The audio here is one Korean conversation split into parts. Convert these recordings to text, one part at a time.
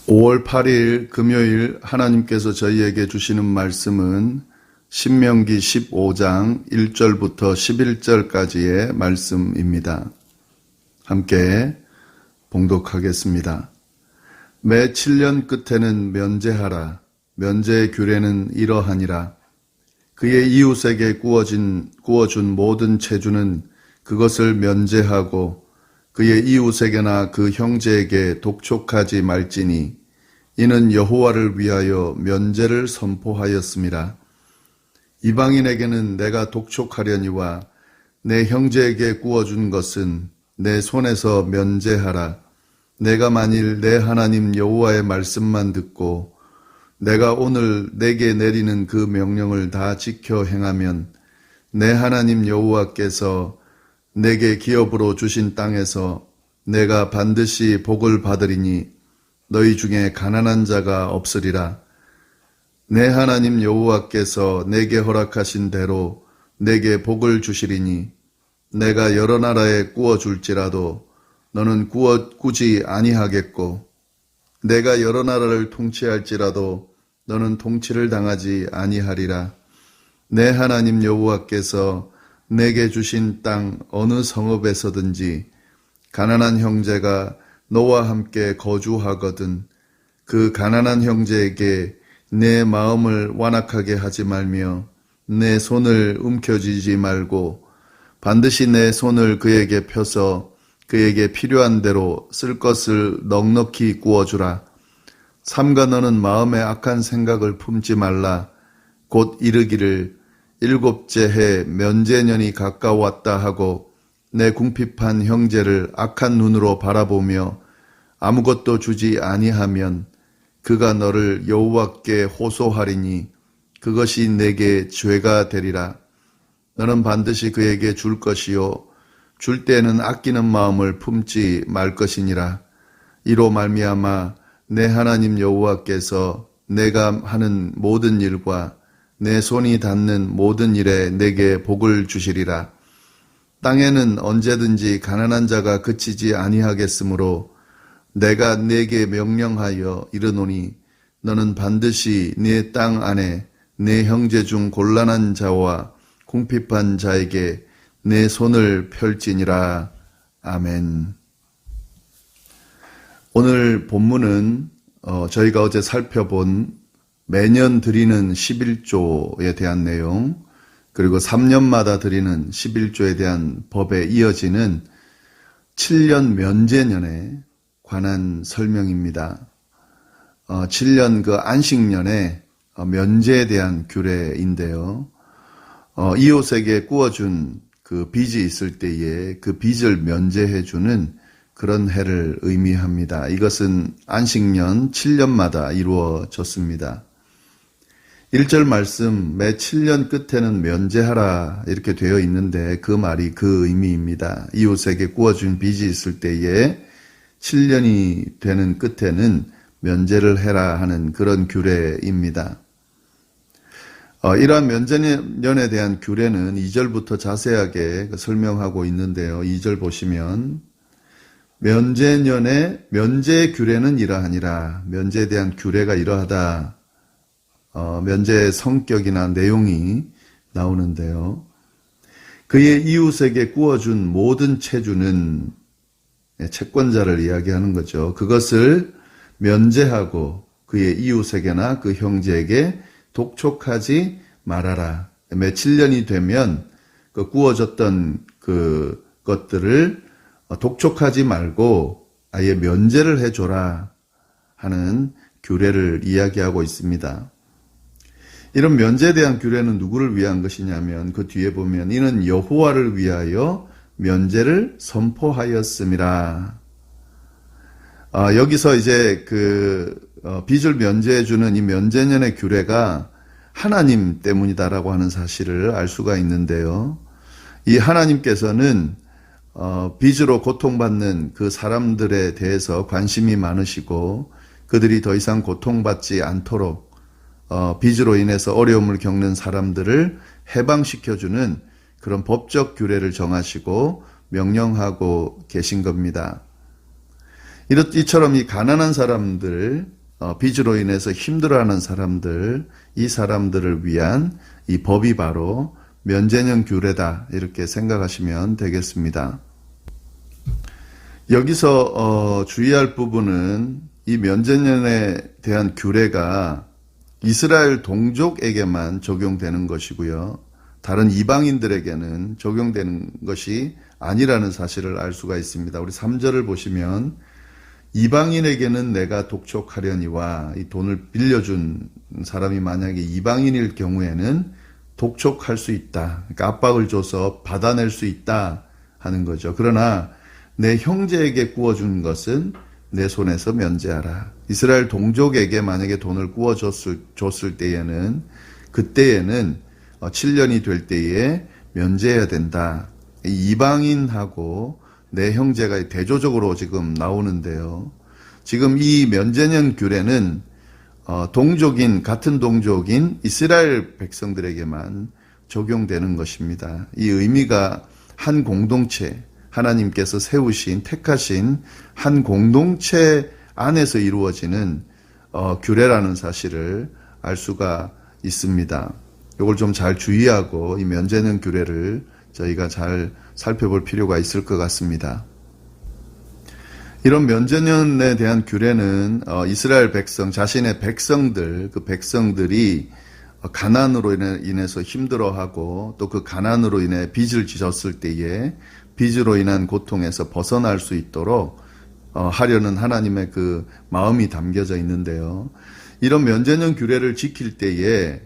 5월 8일 금요일 하나님께서 저희에게 주시는 말씀은 신명기 15장 1절부터 11절까지의 말씀입니다. 함께 봉독하겠습니다. 매 7년 끝에는 면제하라. 면제의 규례는 이러하니라. 그의 이웃에게 구워준 모든 체주는 그것을 면제하고 그의 이웃에게나 그 형제에게 독촉하지 말지니 이는 여호와를 위하여 면제를 선포하였음이라. 이방인에게는 내가 독촉하려니와 내 형제에게 구워준 것은 내 손에서 면제하라. 내가 만일 내 하나님 여호와의 말씀만 듣고 내가 오늘 내게 내리는 그 명령을 다 지켜 행하면 내 하나님 여호와께서 내게 기업으로 주신 땅에서 내가 반드시 복을 받으리니 너희 중에 가난한 자가 없으리라. 내 하나님 여호와께서 내게 허락하신 대로 내게 복을 주시리니 내가 여러 나라에 구워줄지라도 너는 구지 아니하겠고 내가 여러 나라를 통치할지라도 너는 통치를 당하지 아니하리라. 내 하나님 여호와께서 내게 주신 땅 어느 성읍에서든지 가난한 형제가 너와 함께 거주하거든 그 가난한 형제에게 내 마음을 완악하게 하지 말며 내 손을 움켜쥐지 말고 반드시 내 손을 그에게 펴서 그에게 필요한 대로 쓸 것을 넉넉히 구워주라. 삼가 너는 마음에 악한 생각을 품지 말라. 곧 이르기를 7째 해 면제년이 가까웠다 하고 내 궁핍한 형제를 악한 눈으로 바라보며 아무것도 주지 아니하면 그가 너를 여호와께 호소하리니 그것이 내게 죄가 되리라. 너는 반드시 그에게 줄 것이요 줄 때에는 아끼는 마음을 품지 말 것이니라. 이로 말미암아 내 하나님 여호와께서 내가 하는 모든 일과 내 손이 닿는 모든 일에 내게 복을 주시리라. 땅에는 언제든지 가난한 자가 그치지 아니하겠으므로 내가 내게 명령하여 이르노니 너는 반드시 네 땅 안에 내 형제 중 곤란한 자와 궁핍한 자에게 내 손을 펼지니라. 아멘. 오늘 본문은 저희가 어제 살펴본 매년 드리는 11조에 대한 내용, 그리고 3년마다 드리는 11조에 대한 법에 이어지는 7년 면제년에 관한 설명입니다. 7년 그 안식년에 면제에 대한 규례인데요. 이웃에게 구워준 그 빚이 있을 때에 그 빚을 면제해주는 그런 해를 의미합니다. 이것은 안식년 7년마다 이루어졌습니다. 1절 말씀 매 7년 끝에는 면제하라 이렇게 되어 있는데 그 말이 그 의미입니다. 이웃에게 구워준 빚이 있을 때에 7년이 되는 끝에는 면제를 해라 하는 그런 규례입니다. 이러한 면제년에 대한 규례는 2절부터 자세하게 설명하고 있는데요. 2절 보시면 면제년에 면제 규례는 이러하니라. 면제에 대한 규례가 이러하다. 면제의 성격이나 내용이 나오는데요. 그의 이웃에게 구워준 모든 체주는 채권자를 이야기하는 거죠. 그것을 면제하고 그의 이웃에게나 그 형제에게 독촉하지 말아라. 매 7년이 되면 그 구워졌던 그 것들을 독촉하지 말고 아예 면제를 해줘라 하는 규례를 이야기하고 있습니다. 이런 면제에 대한 규례는 누구를 위한 것이냐면 그 뒤에 보면 이는 여호와를 위하여 면제를 선포하였음이라. 여기서 이제 빚을 면제해주는 이 면제년의 규례가 하나님 때문이다라고 하는 사실을 알 수가 있는데요. 이 하나님께서는 빚으로 고통받는 그 사람들에 대해서 관심이 많으시고 그들이 더 이상 고통받지 않도록 빚으로 인해서 어려움을 겪는 사람들을 해방시켜주는 그런 법적 규례를 정하시고 명령하고 계신 겁니다. 이처럼 이 가난한 사람들, 빚으로 인해서 힘들어하는 사람들, 이 사람들을 위한 이 법이 바로 면제년 규례다, 이렇게 생각하시면 되겠습니다. 여기서 주의할 부분은 이 면제년에 대한 규례가 이스라엘 동족에게만 적용되는 것이고요. 다른 이방인들에게는 적용되는 것이 아니라는 사실을 알 수가 있습니다. 우리 3절을 보시면 이방인에게는 내가 독촉하려니와, 이 돈을 빌려준 사람이 만약에 이방인일 경우에는 독촉할 수 있다. 그러니까 압박을 줘서 받아낼 수 있다 하는 거죠. 그러나 내 형제에게 구워준 것은 내 손에서 면제하라. 이스라엘 동족에게 만약에 돈을 구워줬을 때에는, 그때에는 7년이 될 때에 면제해야 된다. 이방인하고 내 형제가 대조적으로 지금 나오는데요. 지금 이 면제년 규례는 같은 동족인 이스라엘 백성들에게만 적용되는 것입니다. 이 의미가 한 공동체, 하나님께서 세우신, 택하신 한 공동체 안에서 이루어지는 규례라는 사실을 알 수가 있습니다. 이걸 좀 잘 주의하고 이 면제년 규례를 저희가 잘 살펴볼 필요가 있을 것 같습니다. 이런 면제년에 대한 규례는 이스라엘 백성, 자신의 백성들, 그 백성들이 가난으로 인해서 힘들어하고 또 그 가난으로 인해 빚을 지었을 때에 빚으로 인한 고통에서 벗어날 수 있도록 하려는 하나님의 그 마음이 담겨져 있는데요. 이런 면제년 규례를 지킬 때에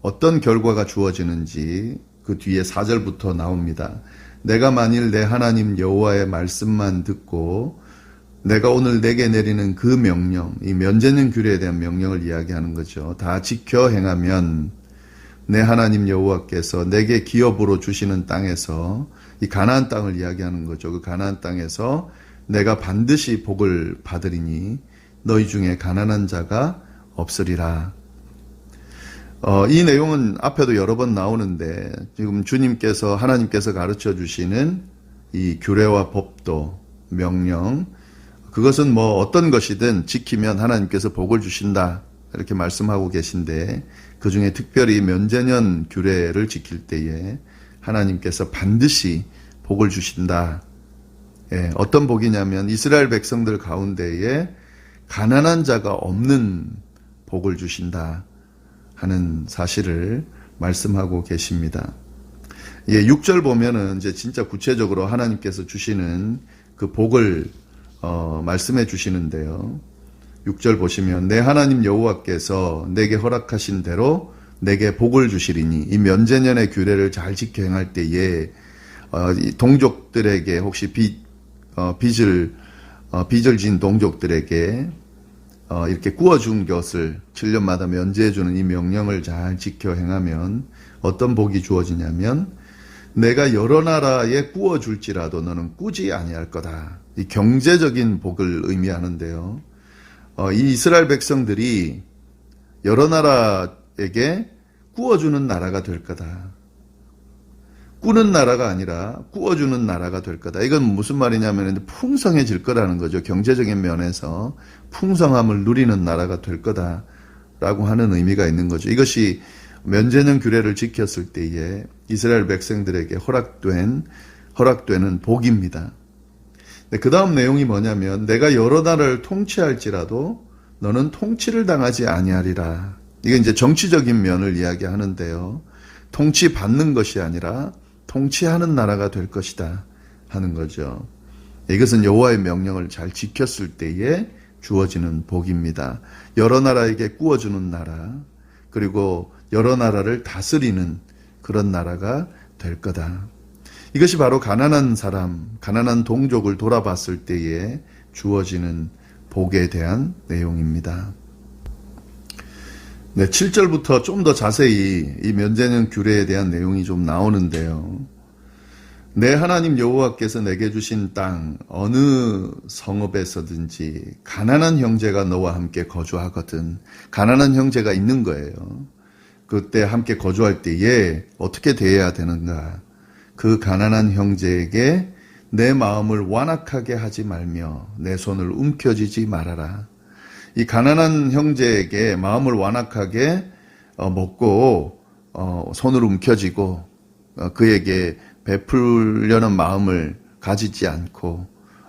어떤 결과가 주어지는지 그 뒤에 4절부터 나옵니다. 내가 만일 내 하나님 여호와의 말씀만 듣고 내가 오늘 내게 내리는 그 명령, 이 면제년 규례에 대한 명령을 이야기하는 거죠. 다 지켜 행하면 내 하나님 여호와께서 내게 기업으로 주시는 땅에서, 이 가나안 땅을 이야기하는 거죠. 그 가나안 땅에서 내가 반드시 복을 받으리니 너희 중에 가난한 자가 없으리라. 이 내용은 앞에도 여러 번 나오는데 지금 하나님께서 가르쳐 주시는 이 규례와 법도, 명령, 그것은 어떤 것이든 지키면 하나님께서 복을 주신다, 이렇게 말씀하고 계신데, 그 중에 특별히 면제년 규례를 지킬 때에 하나님께서 반드시 복을 주신다. 어떤 복이냐면 이스라엘 백성들 가운데에 가난한 자가 없는 복을 주신다 하는 사실을 말씀하고 계십니다. 6절 보면은 이제 진짜 구체적으로 하나님께서 주시는 그 복을 말씀해 주시는데요. 6절 보시면 내 하나님 여호와께서 내게 허락하신 대로 내게 복을 주시리니, 이 면제년의 규례를 잘 지켜 행할 때에 동족들에게 혹시 빚을 진 동족들에게 이렇게 구워준 것을 7년마다 면제해주는 이 명령을 잘 지켜 행하면 어떤 복이 주어지냐면, 내가 여러 나라에 구워줄지라도 너는 꾸지 아니할 거다. 이 경제적인 복을 의미하는데요. 이 이스라엘 백성들이 여러 나라에게 구워주는 나라가 될 거다. 꾸는 나라가 아니라 구워주는 나라가 될 거다. 이건 무슨 말이냐면 풍성해질 거라는 거죠. 경제적인 면에서 풍성함을 누리는 나라가 될 거다라고 하는 의미가 있는 거죠. 이것이 면제년 규례를 지켰을 때에 이스라엘 백성들에게 허락되는 복입니다. 그 다음 내용이 뭐냐면 내가 여러 나라를 통치할지라도 너는 통치를 당하지 아니하리라. 이게 이제 정치적인 면을 이야기하는데요. 통치받는 것이 아니라 통치하는 나라가 될 것이다 하는 거죠. 이것은 여호와의 명령을 잘 지켰을 때에 주어지는 복입니다. 여러 나라에게 구워주는 나라, 그리고 여러 나라를 다스리는 그런 나라가 될 거다. 이것이 바로 가난한 사람, 가난한 동족을 돌아봤을 때에 주어지는 복에 대한 내용입니다. 7절부터 좀 더 자세히 이 면제년 규례에 대한 내용이 좀 나오는데요. 내 하나님 여호와께서 내게 주신 땅 어느 성읍에서든지 가난한 형제가 너와 함께 거주하거든. 가난한 형제가 있는 거예요. 그때 함께 거주할 때에 어떻게 대해야 되는가? 그 가난한 형제에게 내 마음을 완악하게 하지 말며 내 손을 움켜쥐지 말아라. 이 가난한 형제에게 마음을 완악하게 먹고 손을 움켜쥐고 그에게 베풀려는 마음을 가지지 않고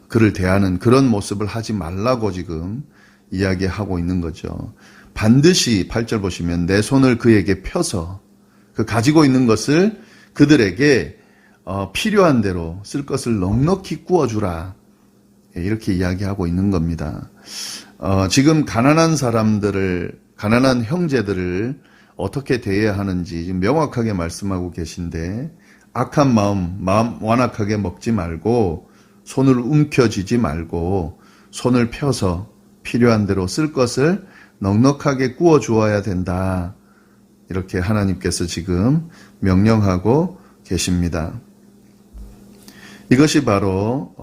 그를 대하는 그런 모습을 하지 말라고 지금 이야기하고 있는 거죠. 반드시 8절 보시면 내 손을 그에게 펴서 그 가지고 있는 것을 그들에게 필요한 대로 쓸 것을 넉넉히 구워주라. 이렇게 이야기하고 있는 겁니다. 지금 가난한 사람들을, 가난한 형제들을 어떻게 대해야 하는지 지금 명확하게 말씀하고 계신데, 악한 마음 완악하게 먹지 말고, 손을 움켜쥐지 말고, 손을 펴서 필요한 대로 쓸 것을 넉넉하게 구워 주어야 된다. 이렇게 하나님께서 지금 명령하고 계십니다. 이것이 바로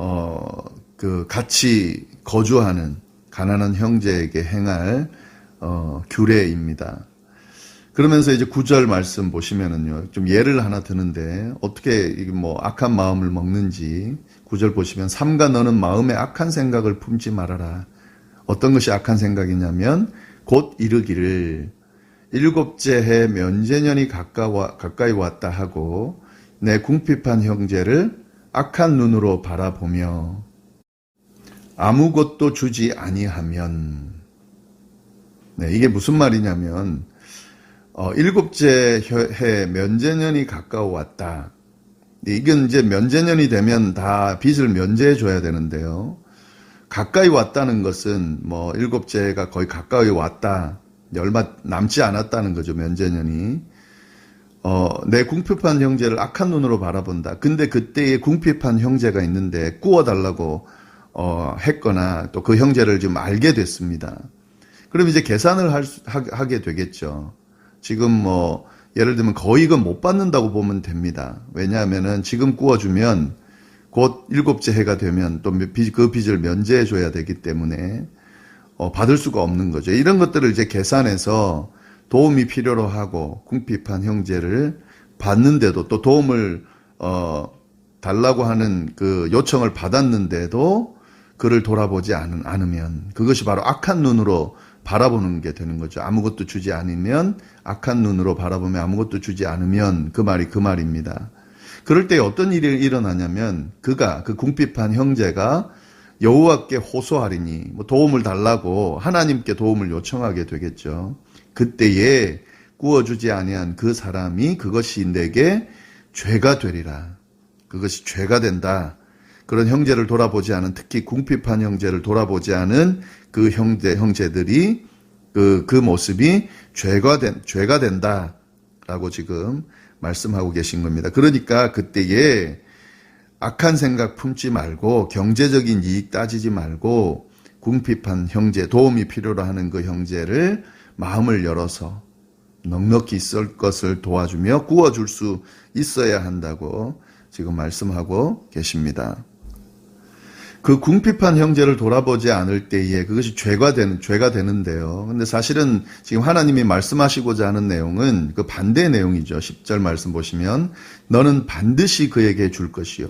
그 같이 거주하는 가난한 형제에게 행할 규례입니다. 그러면서 이제 9절 말씀 보시면은요, 좀 예를 하나 드는데 어떻게 뭐 악한 마음을 먹는지 9절 보시면 삼가 너는 마음에 악한 생각을 품지 말아라. 어떤 것이 악한 생각이냐면 곧 이르기를 일곱째 해 면제년이 가까이 왔다 하고 내 궁핍한 형제를 악한 눈으로 바라보며 아무것도 주지 아니하면, 이게 무슨 말이냐면 일곱째 해 면제년이 가까워 왔다. 이건 이제 면제년이 되면 다 빚을 면제해 줘야 되는데요. 가까이 왔다는 것은 뭐 일곱째 해가 거의 가까이 왔다. 얼마 남지 않았다는 거죠, 면제년이. 내 궁핍한 형제를 악한 눈으로 바라본다. 근데 그때에 궁핍한 형제가 있는데 구워달라고 했거나 또 그 형제를 좀 알게 됐습니다. 그럼 이제 계산을 하게 되겠죠. 지금 뭐 예를 들면 거익은 못 받는다고 보면 됩니다. 왜냐하면은 지금 구워주면 곧 일곱째 해가 되면 또 그 빚을 면제해 줘야 되기 때문에 받을 수가 없는 거죠. 이런 것들을 이제 계산해서 도움이 필요로 하고 궁핍한 형제를 받는데도 또 도움을 달라고 하는 그 요청을 받았는데도 그를 돌아보지 않으면 그것이 바로 악한 눈으로 바라보는 게 되는 거죠. 아무것도 주지 않으면 악한 눈으로 바라보며 아무것도 주지 않으면 그 말입니다. 그럴 때 어떤 일이 일어나냐면 그 궁핍한 형제가 여호와께 호소하리니 뭐 도움을 달라고 하나님께 도움을 요청하게 되겠죠. 그때에 구워주지 아니한 그 사람이 그것이 내게 죄가 되리라. 그것이 죄가 된다. 그런 형제를 돌아보지 않은, 특히 궁핍한 형제를 돌아보지 않은 그 형제들이 그 모습이 죄가 된다라고 지금 말씀하고 계신 겁니다. 그러니까 그때에 악한 생각 품지 말고 경제적인 이익 따지지 말고 궁핍한 형제, 도움이 필요로 하는 그 형제를 마음을 열어서 넉넉히 쓸 것을 도와주며 구워줄 수 있어야 한다고 지금 말씀하고 계십니다. 그 궁핍한 형제를 돌아보지 않을 때에 그것이 죄가 되는데요. 근데 사실은 지금 하나님이 말씀하시고자 하는 내용은 그 반대 내용이죠. 10절 말씀 보시면 너는 반드시 그에게 줄 것이요.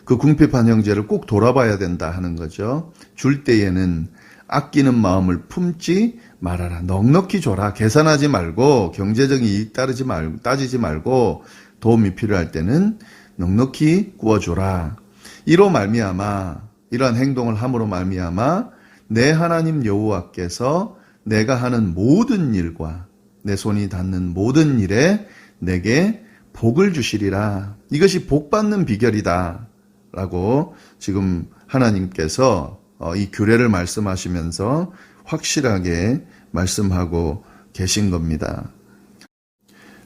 그 궁핍한 형제를 꼭 돌아봐야 된다 하는 거죠. 줄 때에는 아끼는 마음을 품지 말아라. 넉넉히 줘라. 계산하지 말고 경제적인 이익 따지지 말고 도움이 필요할 때는 넉넉히 구워줘라. 이로 말미암아 이러한 행동을 함으로 말미암아 내 하나님 여호와께서 내가 하는 모든 일과 내 손이 닿는 모든 일에 내게 복을 주시리라. 이것이 복 받는 비결이다 라고 지금 하나님께서 이 규례를 말씀하시면서 확실하게 말씀하고 계신 겁니다.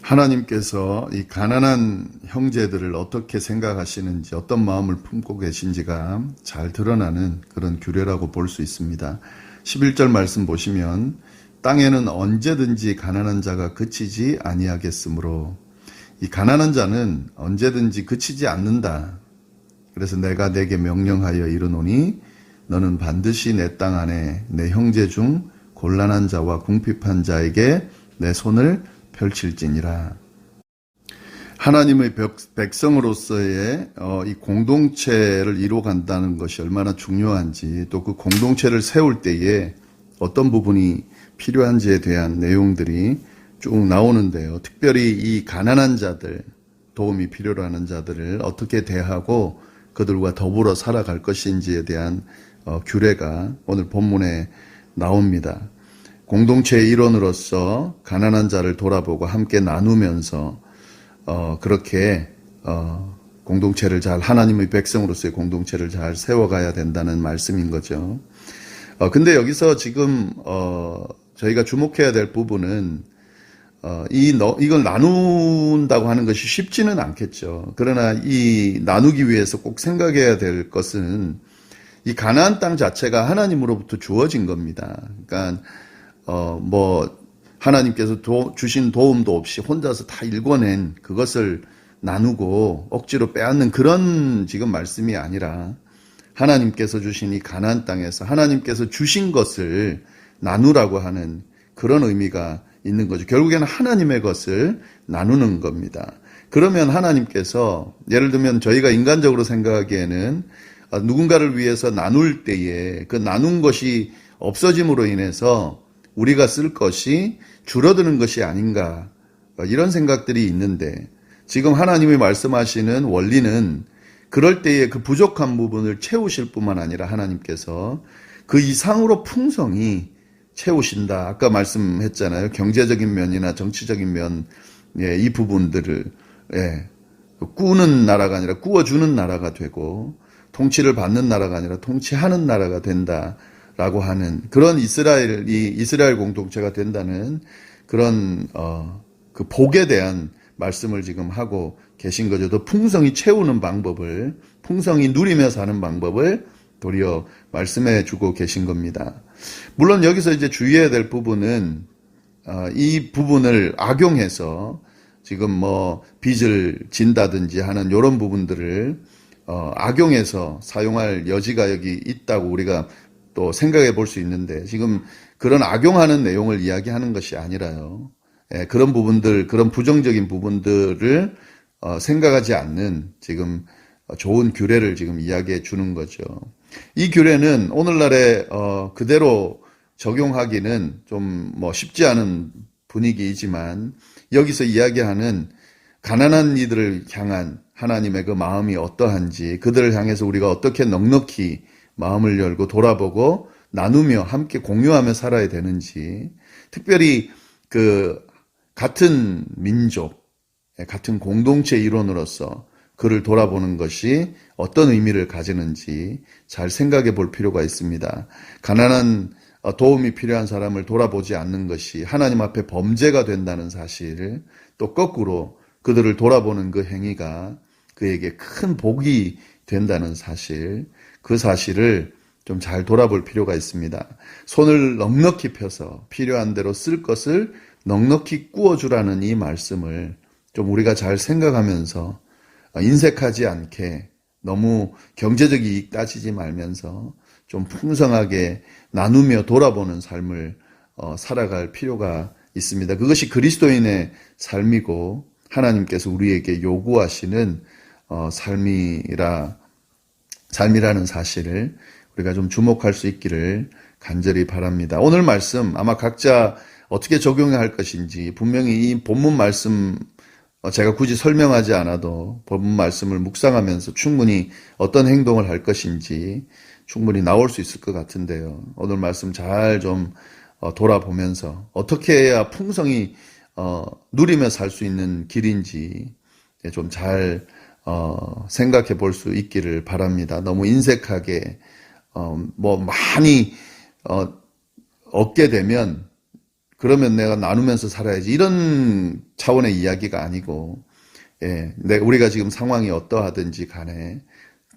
하나님께서 이 가난한 형제들을 어떻게 생각하시는지, 어떤 마음을 품고 계신지가 잘 드러나는 그런 규례라고 볼 수 있습니다. 11절 말씀 보시면 땅에는 언제든지 가난한 자가 그치지 아니하겠으므로, 이 가난한 자는 언제든지 그치지 않는다. 그래서 내가 내게 명령하여 이르노니 너는 반드시 내 땅 안에 내 형제 중 곤란한 자와 궁핍한 자에게 내 손을 펼칠지니라. 하나님의 백성으로서의 이 공동체를 이루어간다는 것이 얼마나 중요한지, 또 그 공동체를 세울 때에 어떤 부분이 필요한지에 대한 내용들이 쭉 나오는데요. 특별히 이 가난한 자들, 도움이 필요로 하는 자들을 어떻게 대하고 그들과 더불어 살아갈 것인지에 대한 규례가 오늘 본문에 나옵니다. 공동체의 일원으로서 가난한 자를 돌아보고 함께 나누면서 그렇게 공동체를 잘, 하나님의 백성으로서의 공동체를 잘 세워가야 된다는 말씀인 거죠. 근데 여기서 지금 저희가 주목해야 될 부분은 이걸 나눈다고 하는 것이 쉽지는 않겠죠. 그러나 이 나누기 위해서 꼭 생각해야 될 것은 이 가나안 땅 자체가 하나님으로부터 주어진 겁니다. 그러니까 하나님께서 주신 도움도 없이 혼자서 다 일궈낸 그것을 나누고 억지로 빼앗는 그런 지금 말씀이 아니라, 하나님께서 주신 이 가나안 땅에서 하나님께서 주신 것을 나누라고 하는 그런 의미가 있는 거죠. 결국에는 하나님의 것을 나누는 겁니다. 그러면 하나님께서, 예를 들면 저희가 인간적으로 생각하기에는 누군가를 위해서 나눌 때에 그 나눈 것이 없어짐으로 인해서 우리가 쓸 것이 줄어드는 것이 아닌가, 이런 생각들이 있는데, 지금 하나님이 말씀하시는 원리는 그럴 때에 그 부족한 부분을 채우실 뿐만 아니라 하나님께서 그 이상으로 풍성히 채우신다. 아까 말씀했잖아요. 경제적인 면이나 정치적인 면, 이 부분들을 꾸는 나라가 아니라 꾸어주는 나라가 되고, 통치를 받는 나라가 아니라 통치하는 나라가 된다라고 하는 그런 이스라엘 공동체가 된다는 그런 그 복에 대한 말씀을 지금 하고 계신 거죠. 또 풍성히 채우는 방법을, 풍성히 누리며 사는 방법을 도리어 말씀해 주고 계신 겁니다. 물론 여기서 이제 주의해야 될 부분은 이 부분을 악용해서 지금 빚을 진다든지 하는 이런 부분들을 악용해서 사용할 여지가 여기 있다고 우리가 또 생각해 볼 수 있는데, 지금 그런 악용하는 내용을 이야기하는 것이 아니라요. 그런 부분들, 그런 부정적인 부분들을 생각하지 않는 지금 좋은 규례를 지금 이야기해 주는 거죠. 이 규례는 오늘날에 그대로 적용하기는 좀 쉽지 않은 분위기이지만, 여기서 이야기하는 가난한 이들을 향한 하나님의 그 마음이 어떠한지, 그들을 향해서 우리가 어떻게 넉넉히 마음을 열고 돌아보고 나누며 함께 공유하며 살아야 되는지, 특별히 그 같은 민족, 같은 공동체 일원으로서 그를 돌아보는 것이 어떤 의미를 가지는지 잘 생각해 볼 필요가 있습니다. 가난한 도움이 필요한 사람을 돌아보지 않는 것이 하나님 앞에 범죄가 된다는 사실을, 또 거꾸로 그들을 돌아보는 그 행위가 그에게 큰 복이 된다는 사실, 그 사실을 좀 잘 돌아볼 필요가 있습니다. 손을 넉넉히 펴서 필요한 대로 쓸 것을 넉넉히 꾸어주라는 이 말씀을 좀 우리가 잘 생각하면서 인색하지 않게, 너무 경제적 이익 따지지 말면서 좀 풍성하게 나누며 돌아보는 삶을 살아갈 필요가 있습니다. 그것이 그리스도인의 삶이고 하나님께서 우리에게 요구하시는 삶이라는 사실을 우리가 좀 주목할 수 있기를 간절히 바랍니다. 오늘 말씀 아마 각자 어떻게 적용해야 할 것인지, 분명히 이 본문 말씀 제가 굳이 설명하지 않아도 본문 말씀을 묵상하면서 충분히 어떤 행동을 할 것인지 충분히 나올 수 있을 것 같은데요. 오늘 말씀 잘 좀 돌아보면서 어떻게 해야 풍성히 누리며 살 수 있는 길인지 좀 잘 생각해 볼 수 있기를 바랍니다. 너무 인색하게 많이 얻게 되면 그러면 내가 나누면서 살아야지, 이런 차원의 이야기가 아니고, 우리가 지금 상황이 어떠하든지 간에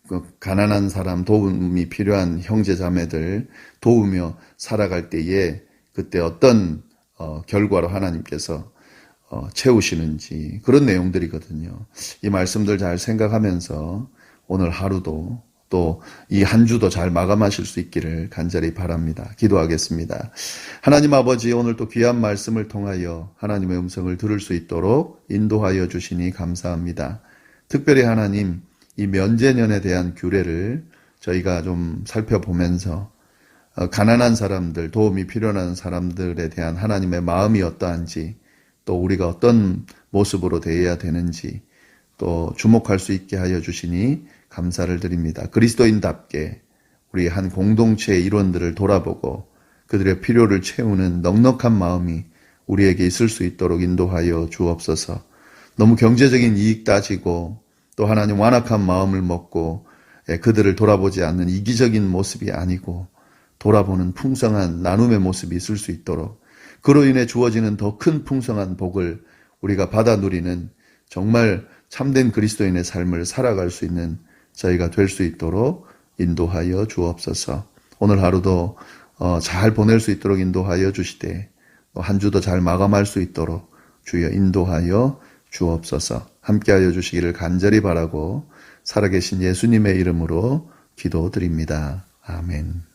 그 가난한 사람, 도움이 필요한 형제 자매들 도우며 살아갈 때에 그때 어떤 결과로 하나님께서 채우시는지, 그런 내용들이거든요. 이 말씀들 잘 생각하면서 오늘 하루도 또 이 한 주도 잘 마감하실 수 있기를 간절히 바랍니다. 기도하겠습니다. 하나님 아버지, 오늘 또 귀한 말씀을 통하여 하나님의 음성을 들을 수 있도록 인도하여 주시니 감사합니다. 특별히 하나님, 이 면제년에 대한 규례를 저희가 좀 살펴보면서 가난한 사람들, 도움이 필요한 사람들에 대한 하나님의 마음이 어떠한지, 또 우리가 어떤 모습으로 대해야 되는지 또 주목할 수 있게 하여 주시니 감사를 드립니다. 그리스도인답게 우리 한 공동체의 일원들을 돌아보고 그들의 필요를 채우는 넉넉한 마음이 우리에게 있을 수 있도록 인도하여 주옵소서. 너무 경제적인 이익 따지고 또 하나님 완악한 마음을 먹고 그들을 돌아보지 않는 이기적인 모습이 아니고 돌아보는 풍성한 나눔의 모습이 있을 수 있도록, 그로 인해 주어지는 더 큰 풍성한 복을 우리가 받아 누리는 정말 참된 그리스도인의 삶을 살아갈 수 있는 저희가 될 수 있도록 인도하여 주옵소서. 오늘 하루도 잘 보낼 수 있도록 인도하여 주시되 한 주도 잘 마감할 수 있도록 주여 인도하여 주옵소서. 함께하여 주시기를 간절히 바라고 살아계신 예수님의 이름으로 기도드립니다. 아멘.